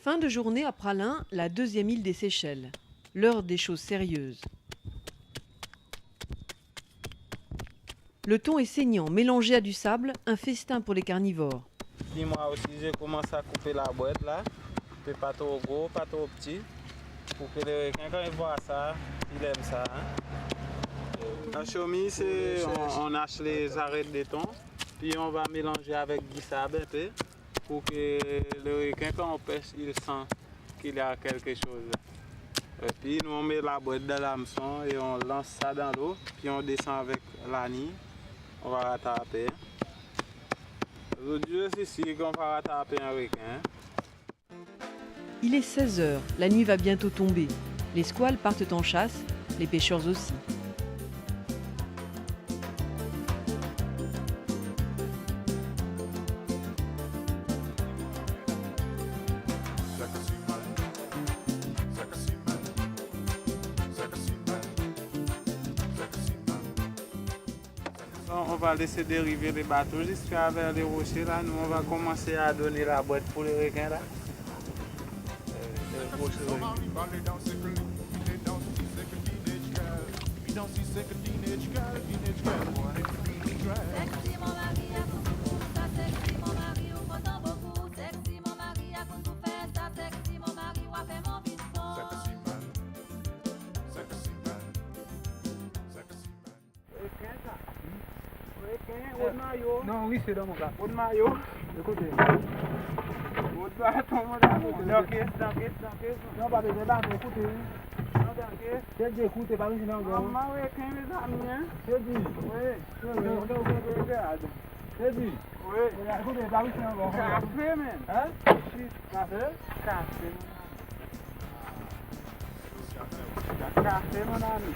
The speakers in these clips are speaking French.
Fin de journée à Praslin, la deuxième île des Seychelles. L'heure des choses sérieuses. Le thon est saignant, mélangé à du sable, un festin pour les carnivores. Puis moi aussi, j'ai commencé à couper la boîte là. C'est pas trop gros, pas trop petit. Pour que les requins, quand ils voient ça, ils aiment ça. La chemise, c'est on hache les arêtes de thon. Puis on va mélanger avec du sable un peu. Pour que le requin, quand on pêche, il sent qu'il y a quelque chose. Et puis nous on met la boîte dans l'hameçon et on lance ça dans l'eau. Puis on descend avec l'anille. On va rattraper. Aujourd'hui, c'est ici qu'on va rattraper un requin. Il est 16 h, la nuit va bientôt tomber. Les squales partent en chasse, les pêcheurs aussi. On va laisser dériver les bateaux jusqu'à vers les rochers là. Nous on va commencer à donner la boîte pour les requins là. Les rochers, Non, oui, c'est dans mon gars. Au maillot. Écoutez. Au bâton, dans caisse. Non, pas de débat, écoutez. C'est dit, écoutez, pas ici, non, non. Maman, requin les amis, hein? C'est dit. Oui. Regarde. C'est dit. Oui. Écoutez, pas ici, non, non. Café, man. Hein? Café? Café. Café, mon ami.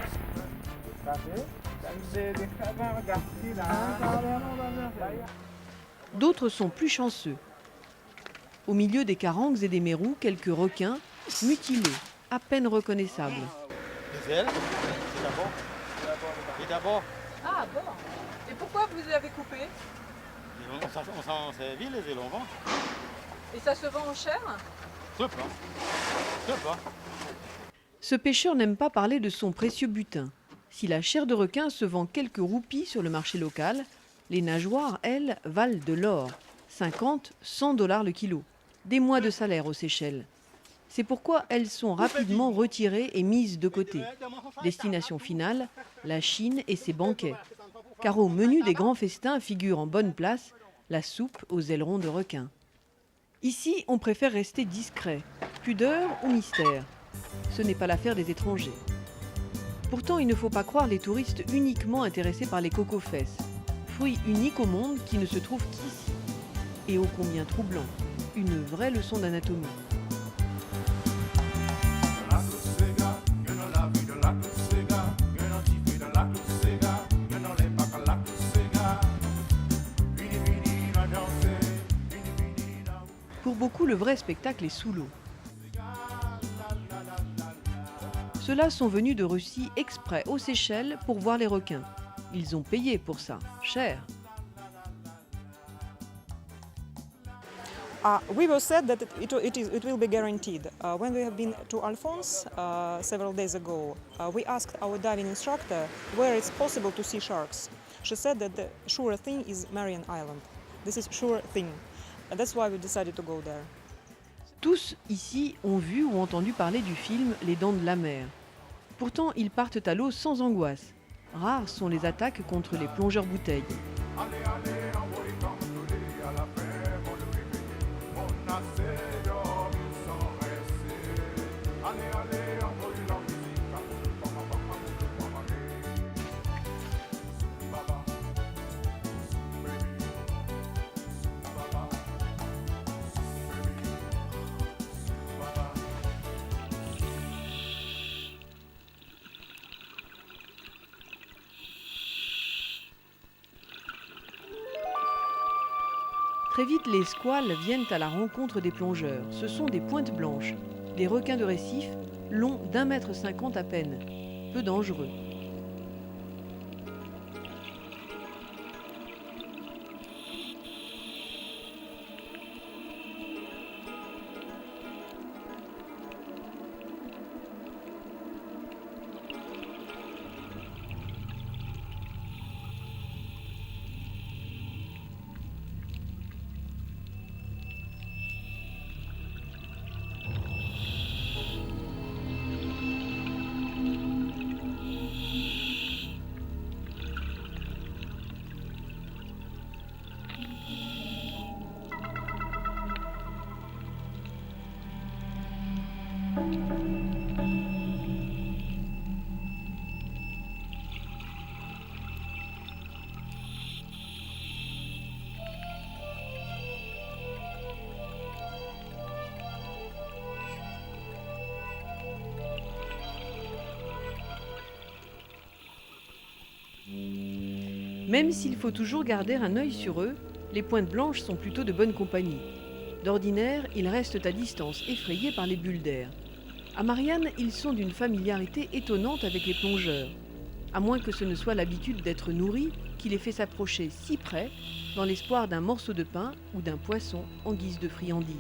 Café? D'autres sont plus chanceux. Au milieu des carangues et des mérous, quelques requins, mutilés, à peine reconnaissables. Les ailes, c'est d'abord. Ah bon. Et pourquoi vous les avez coupés? On s'en servit, les ailes, on vend. Et ça se vend en chair? Peu pas. Ce pêcheur n'aime pas parler de son précieux butin. Si la chair de requin se vend quelques roupies sur le marché local, les nageoires, elles, valent de l'or. 50, 100 $ le kilo. Des mois de salaire aux Seychelles. C'est pourquoi elles sont rapidement retirées et mises de côté. Destination finale, la Chine et ses banquets. Car au menu des grands festins figure en bonne place la soupe aux ailerons de requin. Ici, on préfère rester discret. Pudeur ou mystère? Ce n'est pas l'affaire des étrangers. Pourtant, il ne faut pas croire les touristes uniquement intéressés par les cocofesses, fruit unique au monde qui ne se trouve qu'ici. Et ô combien troublant, une vraie leçon d'anatomie. Pour beaucoup, le vrai spectacle est sous l'eau. Ceux-là sont venus de Russie exprès aux Seychelles pour voir les requins. Ils ont payé pour ça, cher. We were said that it will be guaranteed. When we have been to Alphonse several days ago, we asked our diving instructor where it's possible to see sharks. She said that the sure thing is Marion Island. This is sure thing. And that's why we decided to go there. Tous ici ont vu ou entendu parler du film Les Dents de la Mer. Pourtant, ils partent à l'eau sans angoisse. Rares sont les attaques contre les plongeurs bouteilles. Très vite, les squales viennent à la rencontre des plongeurs. Ce sont des pointes blanches, des requins de récif, longs d'1,50 m à peine, peu dangereux. Même s'il faut toujours garder un œil sur eux, les pointes blanches sont plutôt de bonne compagnie. D'ordinaire, ils restent à distance, effrayés par les bulles d'air. À Marianne, ils sont d'une familiarité étonnante avec les plongeurs, à moins que ce ne soit l'habitude d'être nourris qui les fait s'approcher si près, dans l'espoir d'un morceau de pain ou d'un poisson en guise de friandise.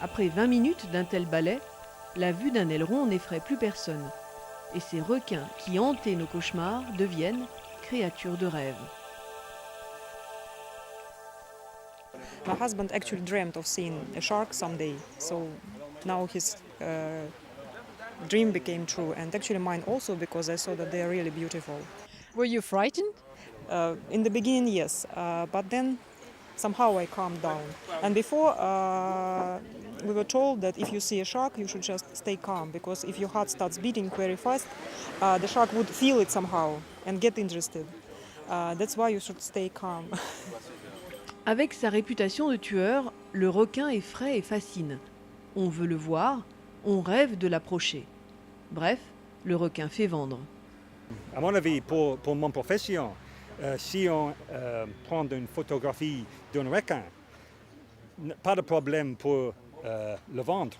Après 20 minutes d'un tel balai, la vue d'un aileron n'effraie plus personne. Et ces requins qui hantaient nos cauchemars deviennent créatures de rêve. My husband actually dreamt of seeing a shark someday, so now his dream became true, and actually mine also, because I saw that they are really beautiful. Were you frightened? In the beginning, yes, but then somehow I calmed down. And before, we were told that if you see a shark, you should just stay calm, because if your heart starts beating very fast, the shark would feel it somehow and get interested. That's why you should stay calm. Avec sa réputation de tueur, le requin effraie et fascine. On veut le voir, on rêve de l'approcher. Bref, le requin fait vendre. À mon avis, pour mon profession, si on prend une photographie d'un requin, pas de problème pour le vendre.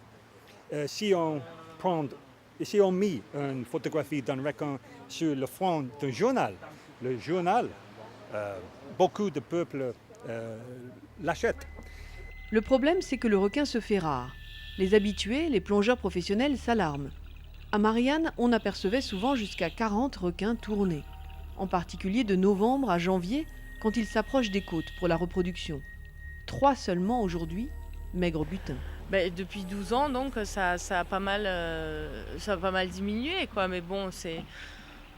Si on met une photographie d'un requin sur le front d'un journal, le journal, beaucoup de peuples l'achètent. Le problème, c'est que le requin se fait rare. Les habitués, les plongeurs professionnels s'alarment. À Marianne, on apercevait souvent jusqu'à 40 requins tournés, en particulier de novembre à janvier, quand ils s'approchent des côtes pour la reproduction. 3 seulement aujourd'hui, maigre butin. Depuis 12 ans, donc ça a pas mal diminué, quoi. Mais bon, c'est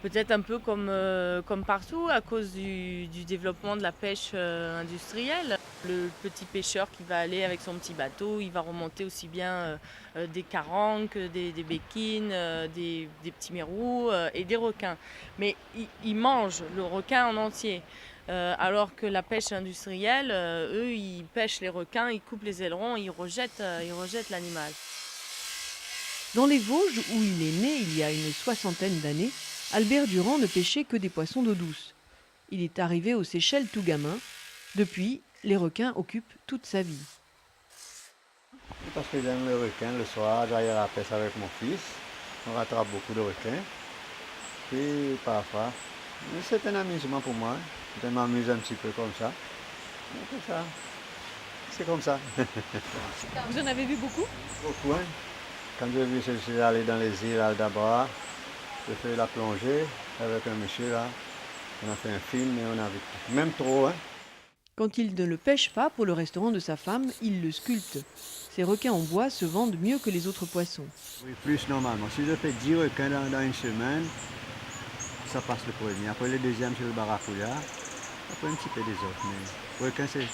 peut-être un peu comme partout à cause du développement de la pêche industrielle. Le petit pêcheur qui va aller avec son petit bateau, il va remonter aussi bien des caranques, des béquines, des petits mérous et des requins. Mais il mange le requin en entier. Alors que la pêche industrielle, eux, ils pêchent les requins, ils coupent les ailerons, ils rejettent l'animal. Dans les Vosges, où il est né il y a une 60aine d'années, Albert Durand ne pêchait que des poissons d'eau douce. Il est arrivé aux Seychelles tout gamin. Depuis, les requins occupent toute sa vie. Parce que j'aime les requins, le soir, j'aille à la pêche avec mon fils. On rattrape beaucoup de requins. Puis parfois, c'est un amusement pour moi. Je m'amuse un petit peu comme ça. C'est comme ça. Vous en avez vu beaucoup? Beaucoup, hein. Quand je suis allé dans les îles Aldabra, j'ai fait la plongée avec un monsieur là. On a fait un film, mais on a vu même trop. Hein. Quand il ne le pêche pas pour le restaurant de sa femme, il le sculpte. Ces requins en bois se vendent mieux que les autres poissons. Oui, plus normalement. Si je fais 10 requins dans une semaine, ça passe le premier. Après le deuxième, c'est le barracuda. Après un petit peu des autres. Mais requins, c'est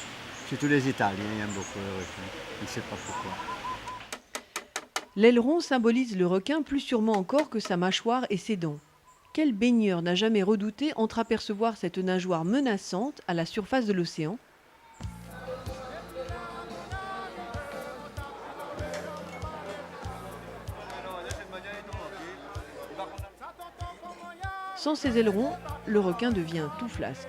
surtout les Italiens, ils aiment beaucoup les requins. Je ne sais pas pourquoi. L'aileron symbolise le requin plus sûrement encore que sa mâchoire et ses dents. Quel baigneur n'a jamais redouté entreapercevoir cette nageoire menaçante à la surface de l'océan ? Sans ses ailerons, le requin devient tout flasque.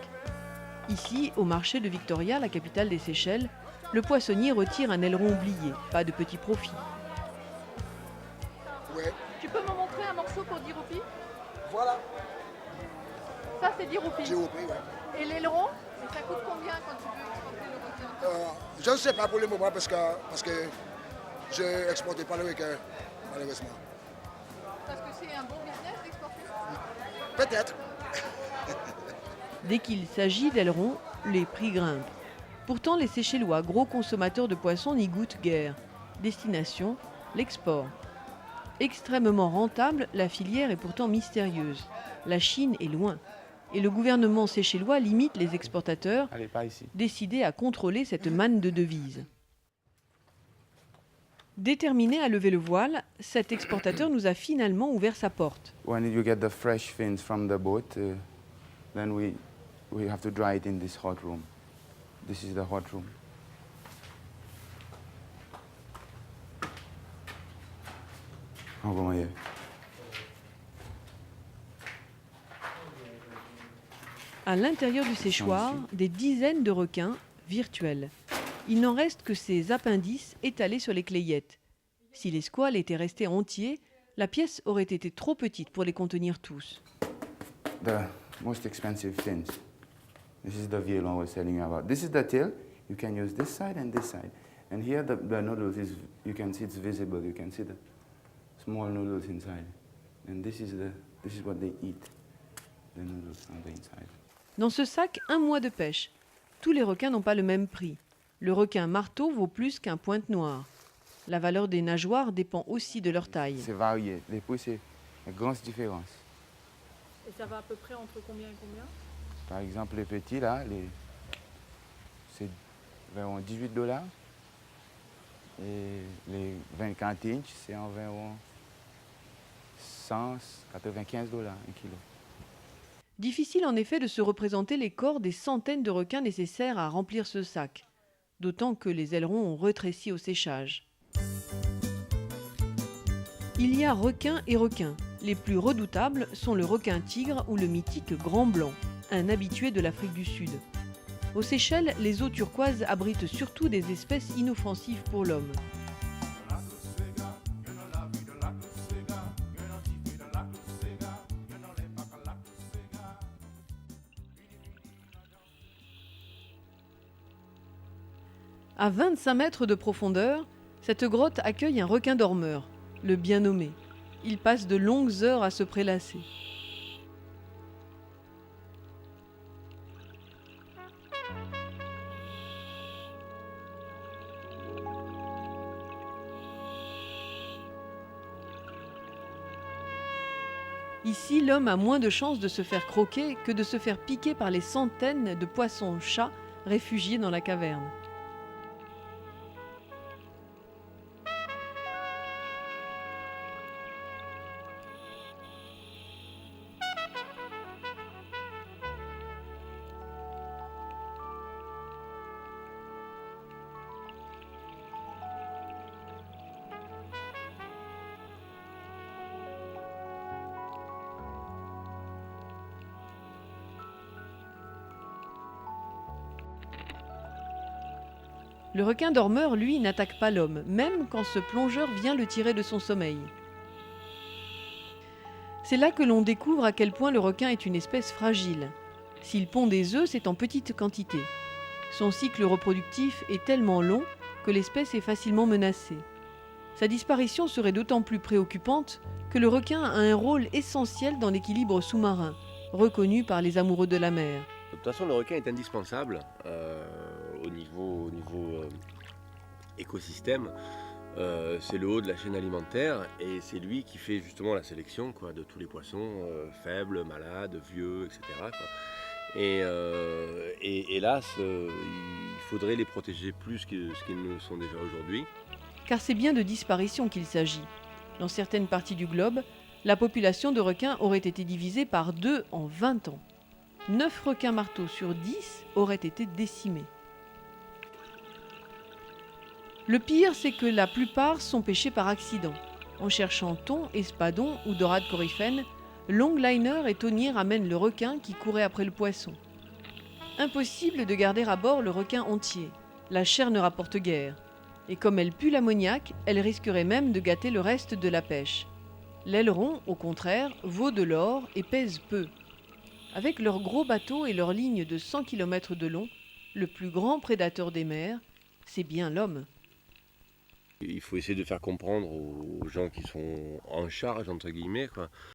Ici, au marché de Victoria, la capitale des Seychelles, le poissonnier retire un aileron oublié, pas de petit profit. Ouais. Tu peux me montrer un morceau pour 10 roupies ? Voilà. Ça, c'est 10 roupies. 10 roupies, ouais. Et l'aileron, ça coûte combien quand tu veux exporter le requin ? Je ne sais pas pour le moment parce que je n'exporte pas le requin, malheureusement. Parce que c'est un bon business d'exporter ? Peut-être. Dès qu'il s'agit d'ailerons, les prix grimpent. Pourtant, les Seychellois, gros consommateurs de poissons, n'y goûtent guère. Destination, l'export. Extrêmement rentable, la filière est pourtant mystérieuse. La Chine est loin. Et le gouvernement seychellois limite les exportateurs, Allez, pas ici. décidés à contrôler cette manne de devises. Déterminé à lever le voile, cet exportateur nous a finalement ouvert sa porte. When you get the fresh fins from the boat, then we have to dry it in this hot room. This is the hot room. Oh, come here. À l'intérieur du séchoir, des dizaines de requins virtuels. Il n'en reste que ces appendices étalés sur les clayettes. Si les squales étaient restés entiers, la pièce aurait été trop petite pour les contenir tous. The most expensive fins. This is the violon I was telling you about. This is the tail. You can use this side and this side. And here the noodles is, you can see it's visible. You can see the small noodles inside. And this is what they eat. The noodles on the inside. Dans ce sac, 1 mois de pêche. Tous les requins n'ont pas le même prix. Le requin marteau vaut plus qu'un pointe noire. La valeur des nageoires dépend aussi de leur taille. C'est varié. Les prix, c'est une grosse différence. Et ça va à peu près entre combien et combien? Par exemple, les petits, là, c'est environ $18. Et les 24 inches, c'est environ $195 un kilo. Difficile en effet de se représenter les corps des centaines de requins nécessaires à remplir ce sac. D'autant que les ailerons ont rétréci au séchage. Il y a requins et requins. Les plus redoutables sont le requin-tigre ou le mythique grand blanc, un habitué de l'Afrique du Sud. Aux Seychelles, les eaux turquoises abritent surtout des espèces inoffensives pour l'homme. À 25 mètres de profondeur, cette grotte accueille un requin dormeur, le bien nommé. Il passe de longues heures à se prélasser. Ici, l'homme a moins de chances de se faire croquer que de se faire piquer par les centaines de poissons-chats réfugiés dans la caverne. Le requin dormeur, lui, n'attaque pas l'homme, même quand ce plongeur vient le tirer de son sommeil. C'est là que l'on découvre à quel point le requin est une espèce fragile. S'il pond des œufs, c'est en petite quantité. Son cycle reproductif est tellement long que l'espèce est facilement menacée. Sa disparition serait d'autant plus préoccupante que le requin a un rôle essentiel dans l'équilibre sous-marin. reconnu par les amoureux de la mer. De toute façon, le requin est indispensable au niveau écosystème. C'est le haut de la chaîne alimentaire et c'est lui qui fait justement la sélection quoi, de tous les poissons faibles, malades, vieux, etc. Quoi. Et hélas, il faudrait les protéger plus que ce qu'ils ne le sont déjà aujourd'hui. Car c'est bien de disparition qu'il s'agit. Dans certaines parties du globe, la population de requins aurait été divisée par 2 en 20 ans. 9 requins marteaux sur 10 auraient été décimés. Le pire, c'est que la plupart sont pêchés par accident. En cherchant thon, espadon ou dorade coryphène, longliner et tonnier ramènent le requin qui courait après le poisson. Impossible de garder à bord le requin entier. La chair ne rapporte guère. Et comme elle pue l'ammoniac, elle risquerait même de gâter le reste de la pêche. L'aileron, au contraire, vaut de l'or et pèse peu. Avec leurs gros bateaux et leurs lignes de 100 km de long, le plus grand prédateur des mers, c'est bien l'homme. Il faut essayer de faire comprendre aux gens qui sont en charge, entre guillemets, quoi,